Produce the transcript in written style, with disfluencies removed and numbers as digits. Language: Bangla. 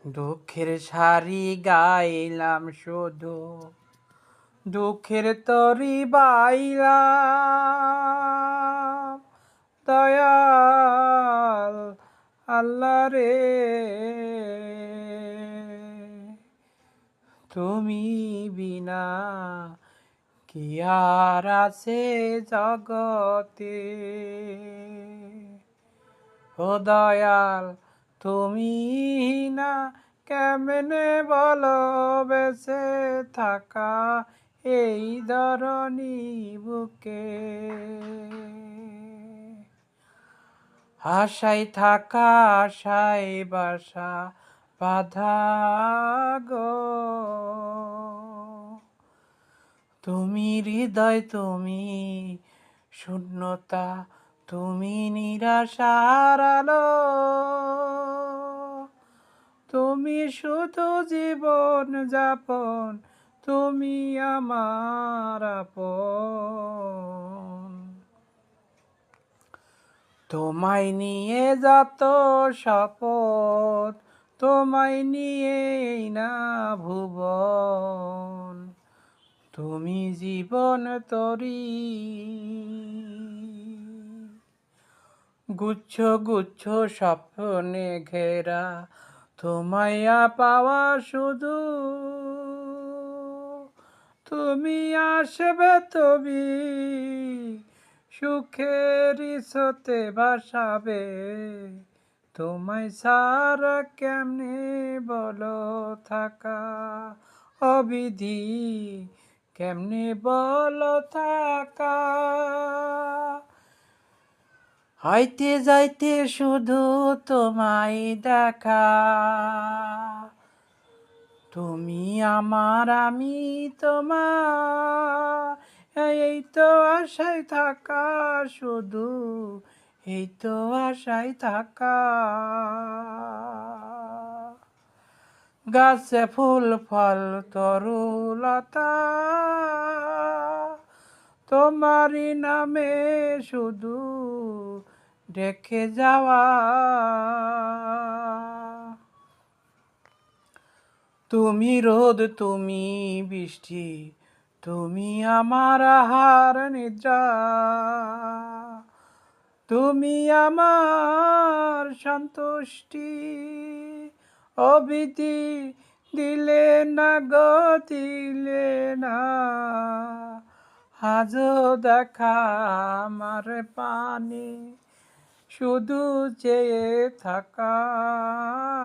দুঃখের সারি গাইলাম শুধু, দুঃখের তরি বাইলাম। দয়াল আল্লাহ রে, তুমি বিনা কি আর আছে জগতে। ও দয়াল তুমি না কেমনে বলো বেঁচে থাকা এই ধরনী বুকে। আশায় থাকা আশায় বাসা বাঁধা গো, তুমি হৃদয় তুমি শূন্যতা, তুমি নিরাশার আলো, তুমি শুধু জীবন যাপন, তুমি আমার আপন। তোমায় নিয়ে যত শপথ, তোমায় নিয়েই না ভুবন, তুমি জীবন তরি। গুচ্ছ গুচ্ছ স্বপ্নে ঘেরা তোমায় পাওয়া শুধু, তুমি আসবে তুমি সুখের স্রোতে ভাসাবে। তোমায় সারা কেমনে বলো থাকা, অবিধি কেমনে বলো থাকা। হইতে যাইতে শুধু তোমায় দেখা, তুমি আমার আমি তোমার, এই তো আশায় থাকা শুধু, এই তো আশায় থাকা। গাছে ফুল ফল তরুলতা, তোমারই নামে শুধু ডেকে যাওয়া। তুমি রোদ তুমি বৃষ্টি, তুমি আমার আহার নিদ্রা, তুমি আমার সন্তুষ্টি, অবিধি দিলে না গো দিলে না, আজও দেখা আমার পানে শুধু চেয়ে থাকা।